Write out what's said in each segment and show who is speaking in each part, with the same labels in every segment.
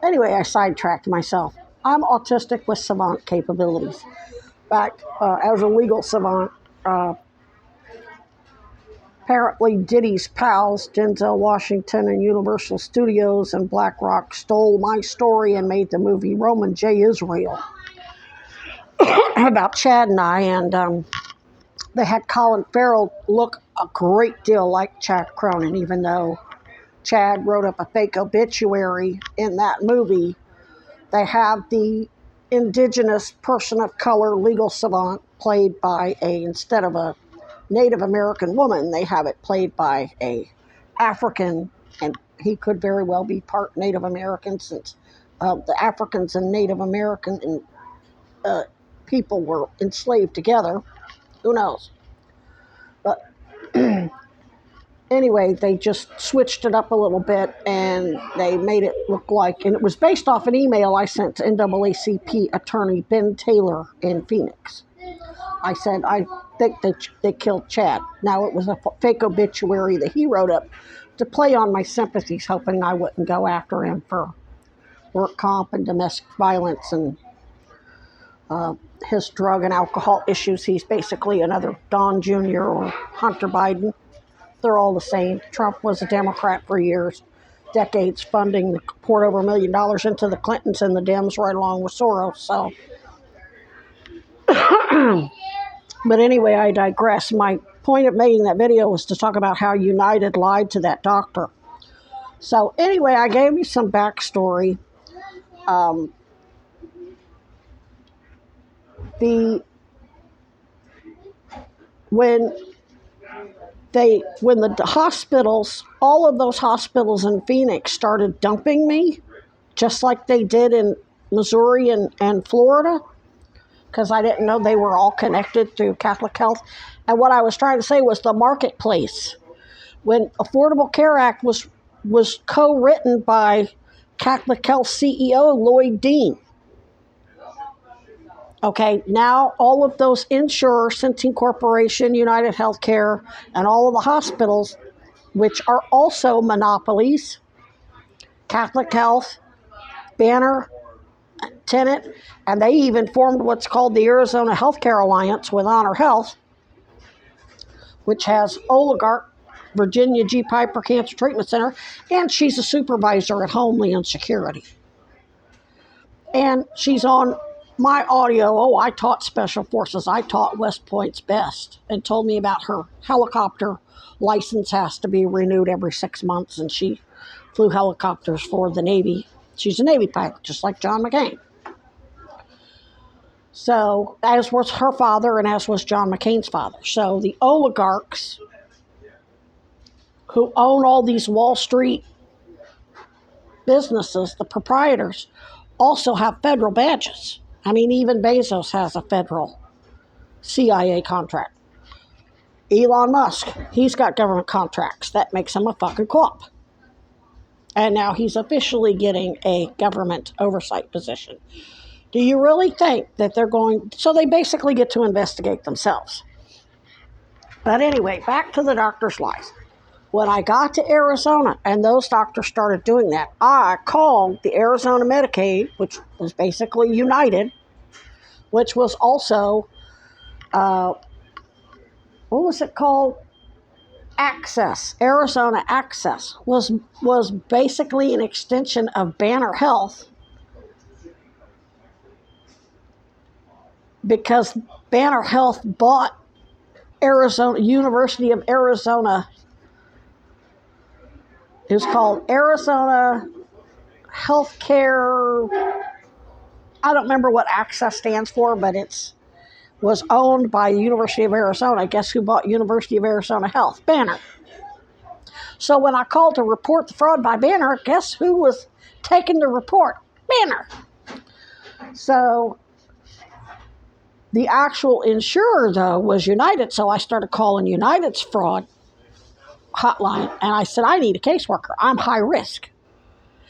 Speaker 1: Anyway, I sidetracked myself. I'm autistic with savant capabilities. In fact, as a legal savant, uh, apparently Diddy's pals, Denzel Washington and Universal Studios and BlackRock, stole my story and made the movie Roman J. Israel about Chad and I. And they had Colin Farrell look a great deal like Chad Cronin, even though Chad wrote up a fake obituary in that movie. They have the indigenous person of color legal savant played by instead of a Native American woman, they have it played by a African, and he could very well be part Native American, since the Africans and Native American people were enslaved together. Who knows? But anyway, they just switched it up a little bit and they made it look like, and it was based off an email I sent to NAACP attorney Ben Taylor in Phoenix. I said, I think they killed Chad. Now, it was a fake obituary that he wrote up to play on my sympathies, hoping I wouldn't go after him for work comp and domestic violence and his drug and alcohol issues. He's basically another Don Jr. or Hunter Biden. They're all the same. Trump was a Democrat for years, decades, funding, poured over $1 million into the Clintons and the Dems right along with Soros. So, but anyway, I digress. My point of making that video was to talk about how United lied to that doctor. So anyway, I gave you some backstory. When the hospitals, all of those hospitals in Phoenix started dumping me, just like they did in Missouri and Florida, because I didn't know they were all connected through Catholic Health. And what I was trying to say was the marketplace. When Affordable Care Act was co-written by Catholic Health CEO Lloyd Dean. Okay, now all of those insurers, Centene Corporation, United Healthcare, and all of the hospitals, which are also monopolies, Catholic Health, Banner, Tenet, and they even formed what's called the Arizona Healthcare Alliance with Honor Health, which has oligarch Virginia G. Piper Cancer Treatment Center, and she's a supervisor at Homeland Security. And she's on my audio. Oh, I taught Special Forces. I taught West Point's best, and told me about her helicopter license has to be renewed every 6 months, and she flew helicopters for the Navy. She's a Navy pilot, just like John McCain. So, as was her father and as was John McCain's father. So the oligarchs who own all these Wall Street businesses, the proprietors, also have federal badges. I mean, even Bezos has a federal CIA contract. Elon Musk, he's got government contracts. That makes him a fucking co-op. And now he's officially getting a government oversight position. Do you really think that they're going... So they basically get to investigate themselves. But anyway, back to the doctor's lies. When I got to Arizona and those doctors started doing that, I called the Arizona Medicaid, which was basically United, which was also, what was it called? Access. Arizona Access was basically an extension of Banner Health, because Banner Health bought Arizona, University of Arizona. It was called Arizona Healthcare. I don't remember what Access stands for, but it was owned by University of Arizona. Guess who bought University of Arizona Health? Banner. So when I called to report the fraud by Banner, guess who was taking the report? Banner. So the actual insurer, though, was United. So I started calling United's fraud hotline, and I said, I need a caseworker. I'm high risk.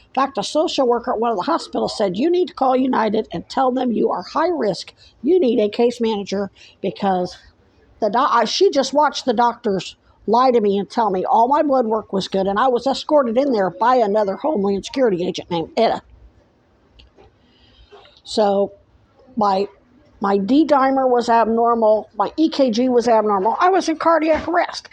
Speaker 1: In fact, a social worker at one of the hospitals said, you need to call United and tell them you are high risk. You need a case manager, because she just watched the doctors lie to me and tell me all my blood work was good, and I was escorted in there by another Homeland Security agent named Etta. So my D-dimer was abnormal. My EKG was abnormal. I was in cardiac arrest.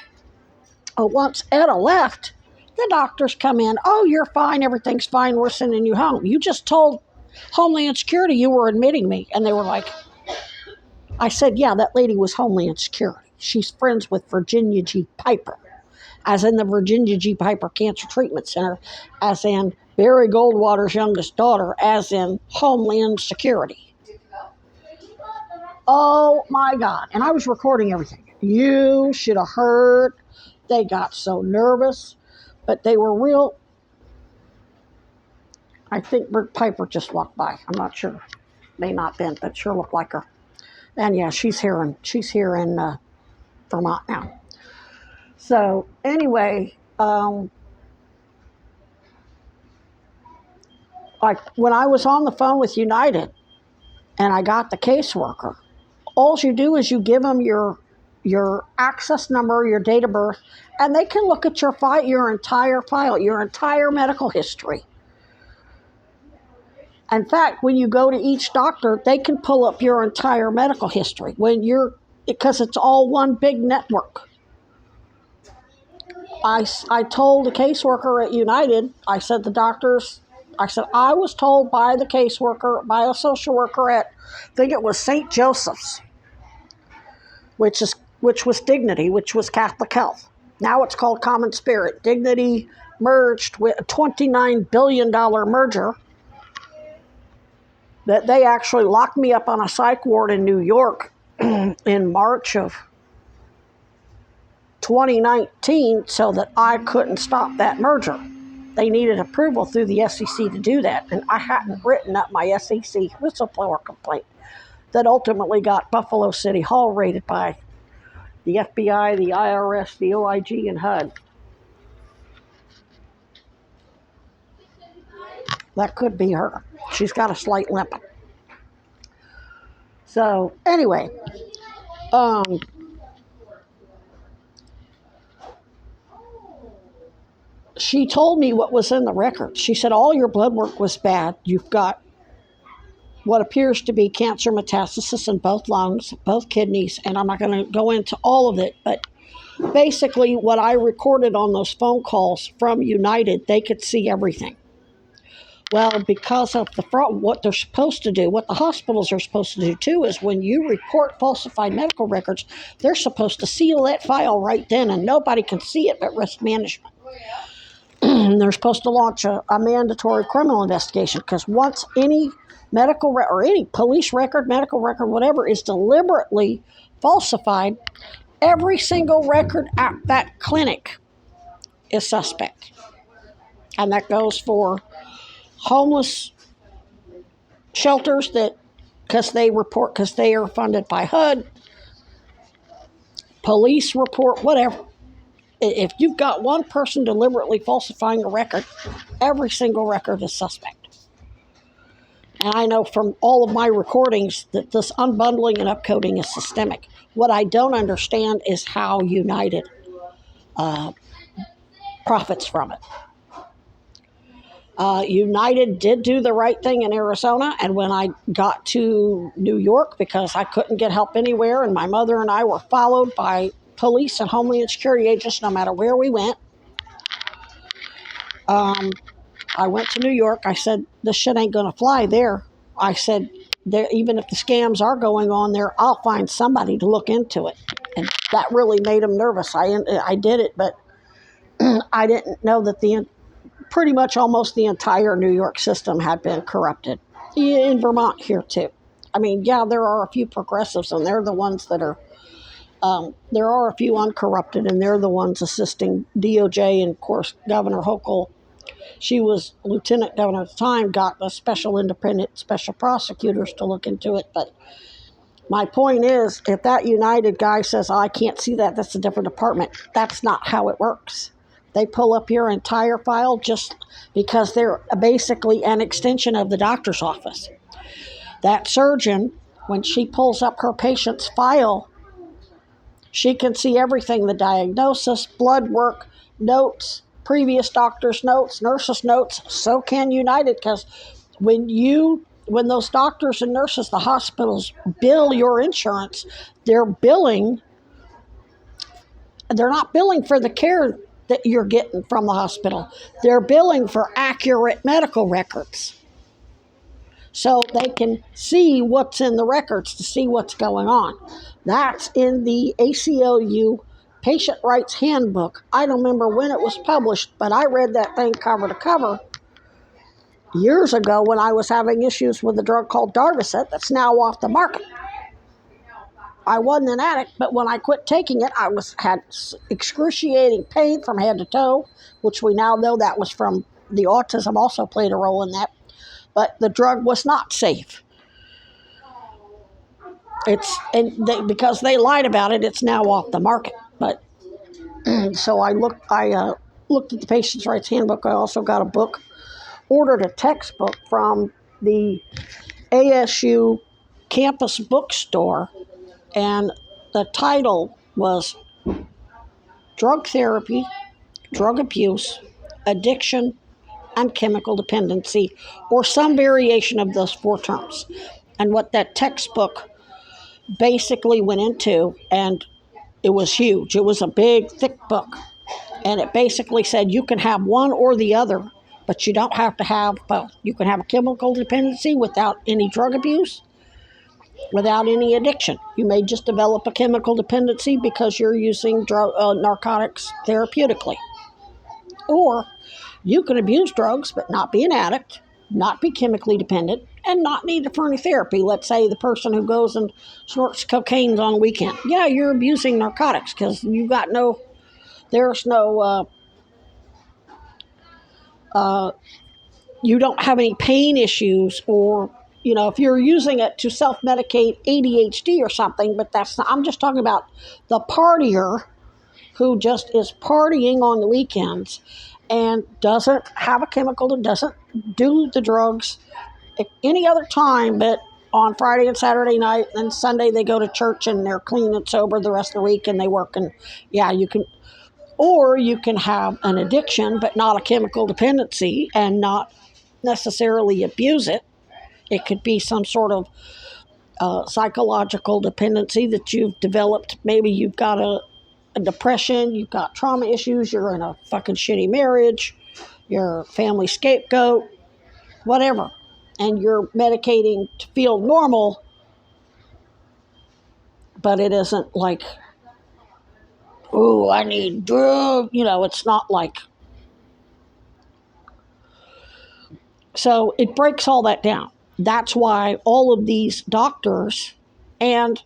Speaker 1: Once Etta left, the doctors come in. Oh, you're fine. Everything's fine. We're sending you home. You just told Homeland Security you were admitting me. And they were like, I said, yeah, that lady was Homeland Security. She's friends with Virginia G. Piper, as in the Virginia G. Piper Cancer Treatment Center, as in Barry Goldwater's youngest daughter, as in Homeland Security. Oh my God. And I was recording everything. You should have heard. They got so nervous, but they were real. I think Bert Piper just walked by. I'm not sure. May not been, but sure looked like her. And yeah, she's here in Vermont now. So anyway, when I was on the phone with United and I got the caseworker, all you do is you give them your access number, your date of birth, and they can look at your entire file, your entire medical history. In fact, when you go to each doctor, they can pull up your entire medical history because it's all one big network. I told the caseworker at United, I said I was told by the caseworker, by a social worker at, I think it was St. Joseph's, which was Dignity, which was Catholic Health. Now it's called Common Spirit. Dignity merged with a $29 billion merger that they actually locked me up on a psych ward in New York in March of 2019 so that I couldn't stop that merger. They needed approval through the SEC to do that, and I hadn't written up my SEC whistleblower complaint that ultimately got Buffalo City Hall raided by the FBI, the IRS, the OIG, and HUD. That could be her. She's got a slight limp. So anyway, she told me what was in the record. She said, all your blood work was bad. You've got what appears to be cancer metastasis in both lungs, both kidneys, and I'm not going to go into all of it, but basically what I recorded on those phone calls from United, they could see everything. Well, because of what they're supposed to do, what the hospitals are supposed to do too, is when you report falsified medical records, they're supposed to seal that file right then, and nobody can see it but risk management. They're supposed to launch a mandatory criminal investigation, because once any medical or any police record, medical record, whatever, is deliberately falsified, every single record at that clinic is suspect. And that goes for homeless shelters because they are funded by HUD, police report, whatever. If you've got one person deliberately falsifying a record, every single record is suspect. And I know from all of my recordings that this unbundling and upcoding is systemic. What I don't understand is how United profits from it. United did do the right thing in Arizona, and when I got to New York, because I couldn't get help anywhere, and my mother and I were followed by police and Homeland Security agents no matter where we went, I went to New York. I said, this shit ain't going to fly there. I said, even if the scams are going on there, I'll find somebody to look into it. And that really made them nervous. I did it, but I didn't know that pretty much almost the entire New York system had been corrupted. In Vermont here too. I mean, yeah, there are a few progressives, and they're the ones that are, there are a few uncorrupted, and they're the ones assisting DOJ, and of course, Governor Hochul, she was lieutenant governor at the time, got the special prosecutors to look into it. But my point is, if that United guy says, I can't see that, that's a different department, that's not how it works. They pull up your entire file just because they're basically an extension of the doctor's office. That surgeon, when she pulls up her patient's file, she can see everything, the diagnosis, blood work, notes, previous doctor's notes, nurse's notes. So can United, because when when those doctors and nurses, the hospitals bill your insurance, they're not billing for the care that you're getting from the hospital. They're billing for accurate medical records. So they can see what's in the records to see what's going on. That's in the ACLU Patient Rights Handbook. I don't remember when it was published, but I read that thing cover to cover years ago when I was having issues with a drug called Darvocet that's now off the market. I wasn't an addict, but when I quit taking it, I had excruciating pain from head to toe, which we now know that was from the autism also played a role in that. But the drug was not safe. Because they lied about it, it's now off the market. But so I looked at the Patient's Rights Handbook. I also got a book, ordered a textbook from the ASU campus bookstore, and the title was Drug Therapy, Drug Abuse, Addiction, and Chemical Dependency, or some variation of those 4 terms. And what that textbook basically went into, and it was huge. It was a big, thick book. And it basically said you can have one or the other, but you don't have to have both. You can have a chemical dependency without any drug abuse, without any addiction. You may just develop a chemical dependency because you're using narcotics therapeutically. Or you can abuse drugs but not be an addict, not be chemically dependent, and not need it for any therapy. Let's say the person who goes and snorts cocaine on the weekend. Yeah, you're abusing narcotics because you don't have any pain issues, or, if you're using it to self-medicate ADHD or something, but I'm just talking about the partier who just is partying on the weekends and doesn't have a chemical and doesn't do the drugs at any other time but on Friday and Saturday night, and Sunday they go to church and they're clean and sober the rest of the week and they work. And yeah, you can have an addiction but not a chemical dependency and not necessarily abuse it. It could be some sort of psychological dependency that you've developed. Maybe you've got a depression, you've got trauma issues, you're in a fucking shitty marriage, you're a family scapegoat, whatever, and you're medicating to feel normal, but it isn't like, oh, I need drug, it's not like. So it breaks all that down. That's why all of these doctors and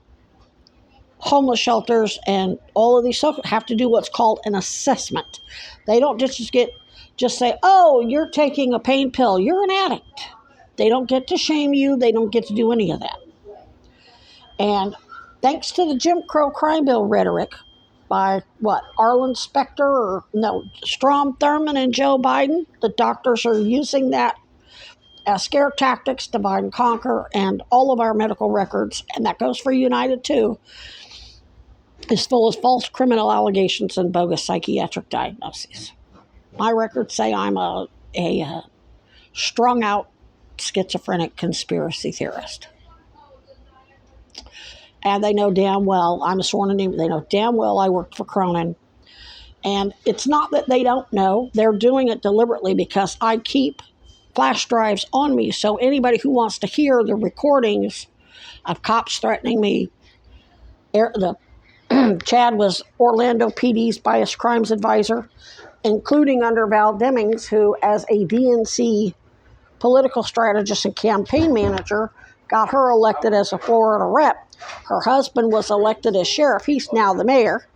Speaker 1: homeless shelters and all of these stuff have to do what's called an assessment. They don't just say, oh, you're taking a pain pill, you're an addict. They don't get to shame you. They don't get to do any of that. And thanks to the Jim Crow crime bill rhetoric by Arlen Specter Strom Thurmond and Joe Biden, the doctors are using that as scare tactics, divide and conquer, and all of our medical records, and that goes for United too, is full of false criminal allegations and bogus psychiatric diagnoses. My records say I'm a strung out schizophrenic conspiracy theorist. And they know damn well I'm a sworn enemy. They know damn well I worked for Cronin. And it's not that they don't know. They're doing it deliberately because I keep flash drives on me. So anybody who wants to hear the recordings of cops threatening me, Chad was Orlando PD's biased crimes advisor, including under Val Demings, who as a DNC political strategist and campaign manager got her elected as a Florida rep. Her husband was elected as sheriff. He's now the mayor.